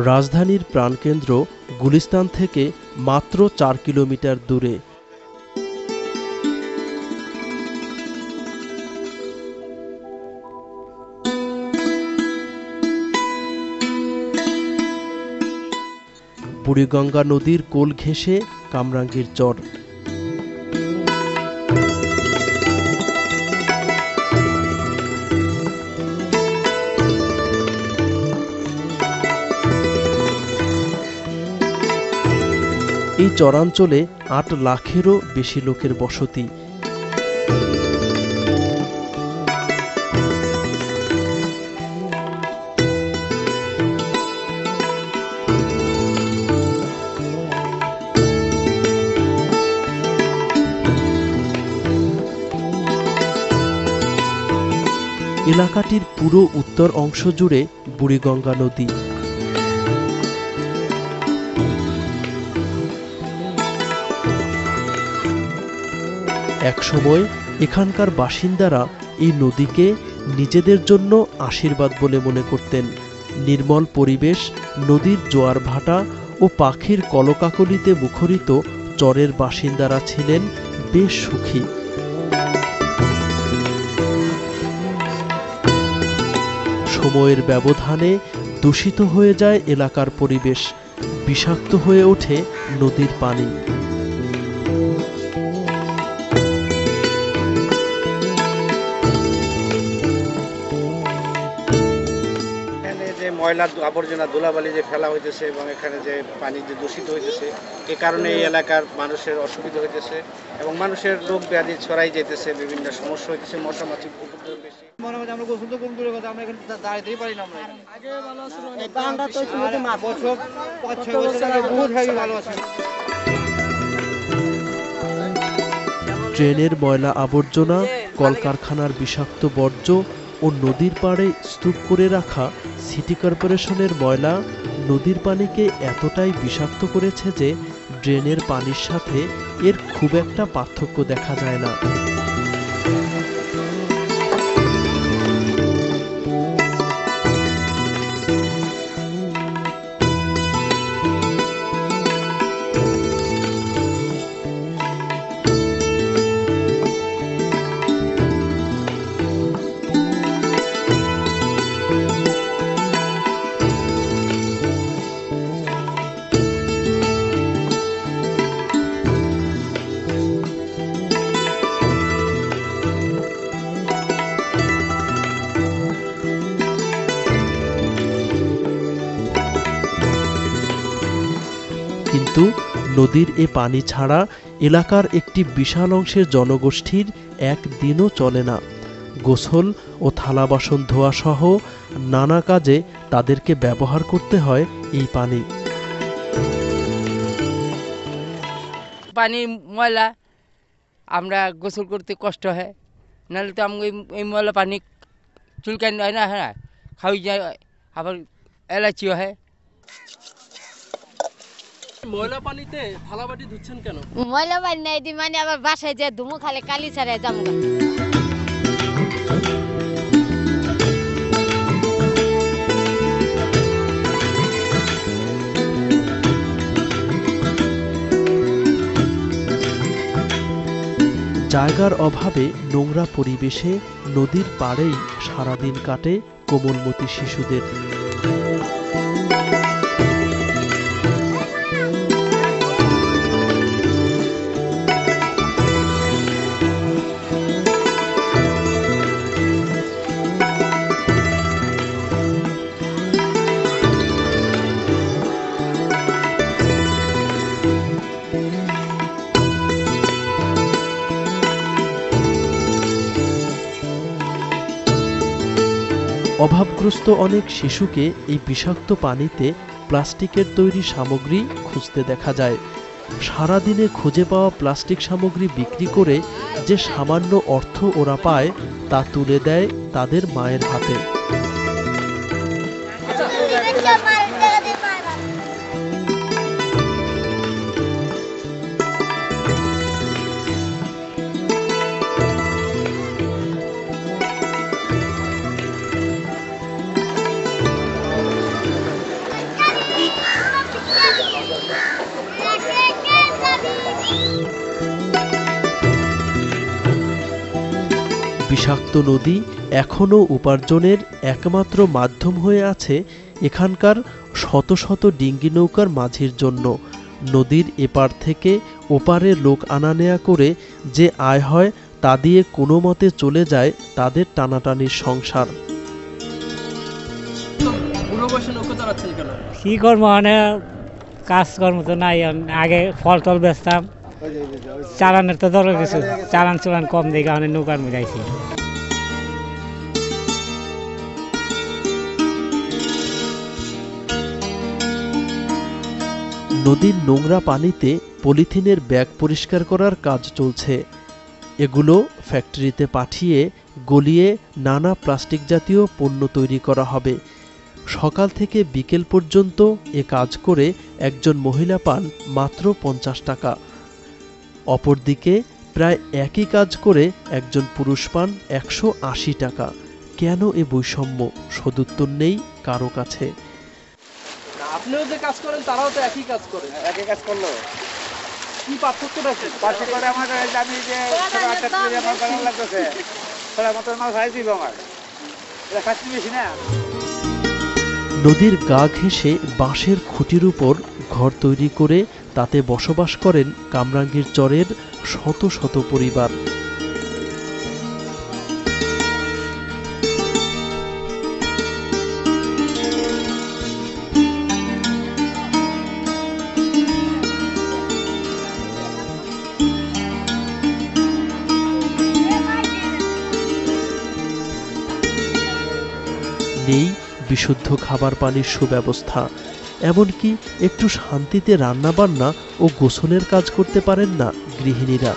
রাজধানীর প্রাণকেন্দ্র গুলিস্তান থেকে মাত্র ৪ কিলোমিটার দূরে। বুড়িগঙ্গা নদীর কোল ঘেঁষে কামরাঙ্গীর চর। এই চরাঞ্চলে ৮ লাখেরও বেশি লোকের বসতি। এলাকাটির পুরো উত্তর অংশ জুড়ে বুড়িগঙ্গা নদী। একসময় এখানকার বাসিন্দারা এই নদীকে নিজেদের জন্য আশীর্বাদ বলে মনে করতেন। নির্মল পরিবেশ, নদীর জোয়ার ভাটা ও পাখির কলকাকলিতে মুখরিত চরের বাসিন্দারা ছিলেন বেশ সুখী। সময়ের ব্যবধানে দূষিত হয়ে যায় এলাকার পরিবেশ, বিষাক্ত হয়ে ওঠে নদীর পানি। ময়লা আবর্জনা ধুলাবালি যে ফেলা হইতেছে এবং এখানে যে পানি যে দূষিত হইতেছে, এ কারণে এই এলাকার মানুষের অসুবিধা হইতেছে এবং মানুষের রোগ ব্যাধি ছড়াই যেতেছে, বিভিন্ন সমস্যা হইতেছে, মশা মাছি উপদ্রব বেশি। আমরা গোসল তো কোন করে কথা, আমরা এখানে দাঁড়াইতেই পারি না। আমরা আগে ভালো ছিল, এই বাংলা তো ছিল না, বছর ৫-৬ বছর আগে বহুত ভালো আছে। ট্রেনের ময়লা আবর্জনা, কলকারখানার বিষাক্ত বর্জ্য ও নদীর পাড়ে স্তূপ করে রাখা সিটি কর্পোরেশনের ময়লা নদীর পানিকে এতটাই বিষাক্ত করেছে যে ড্রেনের পানির সাথে এর খুব একটা পার্থক্য দেখা যায় না। কিন্তু নদীর এ পানি ছাড়া এলাকার একটি বিশাল অংশের জনগোষ্ঠীর একদিনও চলে না। গোসল ও থালা বাসন ধোয়া সহ নানা কাজে তাদেরকে ব্যবহার করতে হয় এই পানি। পানি ময়লা, আমরা গোসল করতে কষ্ট হয়, নাহলে তো আমি এই ময়লা পানি চুলকানি হয় না, হ্যাঁ খাওয়াই যায়, আবার অ্যালার্জিও হয়। ময়লা পানিতে থালা বাটি ধুচ্ছেন কেন? ময়লা পানি নাই দি মানে আবার বাসায় যে ধুমু খালে কালি ছাড়ে যাবো। জায়গার অভাবে নোংরা পরিবেশে নদীর পাড়েই সারাদিন কাটে কোমলমতি শিশুদের। অভাবগ্রস্ত অনেক শিশুকে এই বিষাক্ত পানিতে প্লাস্টিকের তৈরি সামগ্রী খুঁজতে দেখা যায়। সারাদিনে খুঁজে পাওয়া প্লাস্টিক সামগ্রী বিক্রি করে যে সামান্য অর্থ ওরা পায় তা তুলে দেয় তাদের মায়ের হাতে। বিষাক্ত নদী এখনও উপার্জনের একমাত্র মাধ্যম হয়ে আছে এখানকার শত শত ডিঙ্গি নৌকার মাঝির জন্য। নদীর এপার থেকে ওপারে লোক আনা নেয়া করে যে আয় হয় তা দিয়ে কোনো মতে চলে যায় তাদের টানাটানির সংসার। কি করবো, মানে কাজকর্ম তো নাই। আগে ফল টল বেচতাম, চালানের তো ধরো কিছু চালান কম দেখে অনেক নৌকার মধ্যে আইছি। নদীর নোংরা পানিতে পলিথিনের ব্যাগ পরিষ্কার করার কাজ চলছে। এগুলো ফ্যাক্টরিতে পাঠিয়ে গলিয়ে নানা প্লাস্টিক জাতীয় পণ্য তৈরি করা হবে। সকাল থেকে বিকেল পর্যন্ত এ কাজ করে একজন মহিলা পান মাত্র 50 টাকা। অপরদিকে প্রায় একই কাজ করে একজন পুরুষ পান 180 টাকা। কেন এ বৈষম্য? সদুত্তর নেই কারো কাছে। আপনিও যে কাজ করেন তারাও তো একই কাজ করে। একই কাজ করলো, কি পার্থক্যটা কি? পার্থক্যটা আমার আমি যে আমার লাগতেছে থোড়া মতো মাছ খাই দিব, আমার এটা খাচ্ছি বেশি না। নদীর গা ঘেঁষে বাঁশের খুঁটির উপর ঘর তৈরি করে তাতে বসবাস করেন কামরাঙ্গীর চরের শত শত পরিবার। নেই বিশুদ্ধ খাবার পানির সুব্যবস্থা, এমনকি একটু শান্তিতে রান্নাবান্না ও গোসলের কাজ করতে পারেন না গৃহিণীরা।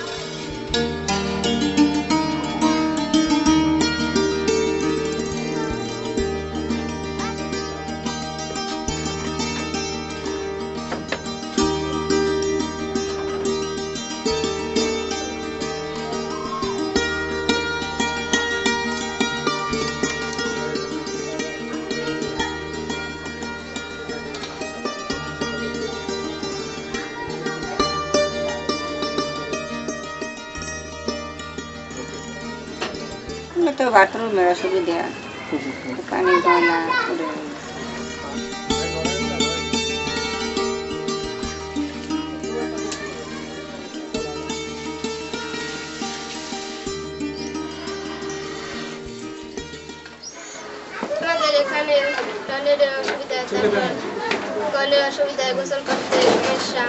তো বাথরুমের অসুবিধা, পানি জমা করে। আমাদের এখানে টয়লেটের অসুবিধা, তারপর কলের অসুবিধা, গোসল করতে সমস্যা।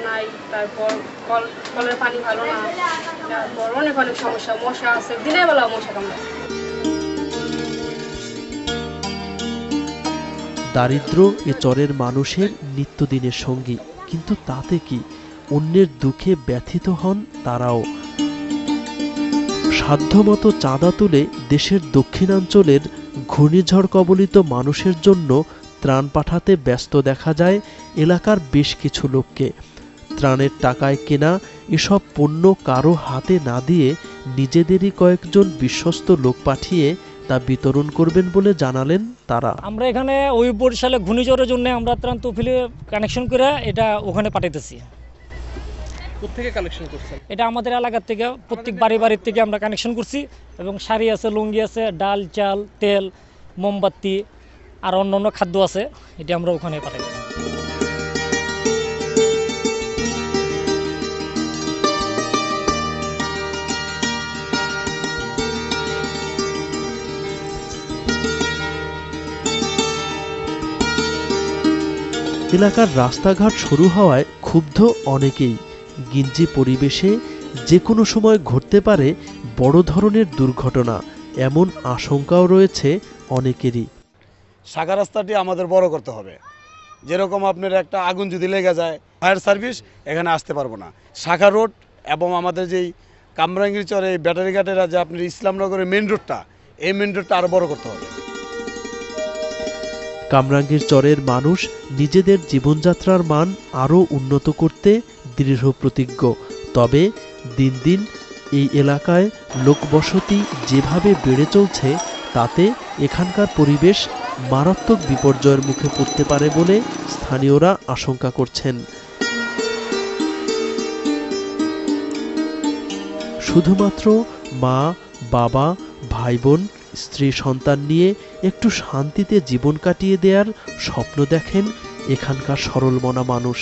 নাই, তারপর কলের পানি ভালো না, তারপর অনেক সমস্যা, মশা আছে, দিনের বেলা মশা কামড়ায়। দারিদ্র এ চরের মানুষের নিত্যদিনের সঙ্গী, কিন্তু তাতে কি? অন্যের দুঃখে ব্যথিত হন তারাও। সাধ্যমতো চাঁদা তুলে দেশের দক্ষিণাঞ্চলের ঘূর্ণিঝড় কবলিত মানুষের জন্য ত্রাণ পাঠাতে ব্যস্ত দেখা যায় এলাকার বেশ কিছু লোককে। ত্রাণের টাকায় কেনা এসব পণ্য কারো হাতে না দিয়ে নিজেদেরই কয়েকজন বিশ্বস্ত লোক পাঠিয়ে তা বিতরণ করবেন বলে জানালেন তারা। আমরা এখানে ওই বরিশালে ঘূর্ণিঝড়ের জন্য আমরা ত্রাণ তহবিলে কানেকশন করে এটা ওখানে পাঠাইতেছি। কোত্থেকে কালেকশন করছেন? এটা আমাদের এলাকার থেকে প্রত্যেক বাড়ির থেকে আমরা কানেকশন করছি, এবং শাড়ি আছে, লুঙ্গি আছে, ডাল, চাল, তেল, মোমবাতি আর অন্যান্য খাদ্য আছে, এটা আমরা ওখানে পাঠাইছি। এলাকার রাস্তাঘাট শুরু হওয়ায় ক্ষুব্ধ অনেকেই। গিঞ্জি পরিবেশে যে কোনো সময় ঘটতে পারে বড় ধরনের দুর্ঘটনা, এমন আশঙ্কাও রয়েছে অনেকেরই। শাখা রাস্তাটি আমাদের বড় করতে হবে। যেরকম আপনার একটা আগুন যদি লেগে যায়, ফায়ার সার্ভিস এখানে আসতে পারবো না। শাখা রোড এবং আমাদের যেই কামরাঙ্গীর চরে ব্যাটারি ঘাটের যে আপনার ইসলামনগরের মেন রোডটা, এই মেন রোডটা আরও বড় করতে হবে। কামরাঙ্গীর চরের মানুষ নিজেদের জীবনযাত্রার মান আরও উন্নত করতে দৃঢ় প্রতিজ্ঞ। তবে দিন দিন এই এলাকায় লোকবসতি যেভাবে বেড়ে চলছে, তাতে এখানকার পরিবেশ মারাত্মক বিপর্যয়ের মুখে পড়তে পারে বলে স্থানীয়রা আশঙ্কা করছেন। শুধুমাত্র মা, বাবা, ভাই বোন, স্ত্রী, সন্তান নিয়ে একটু শান্তিতে জীবন কাটিয়ে দেওয়ার স্বপ্ন দেখেন এখানকার সরল মনা মানুষ।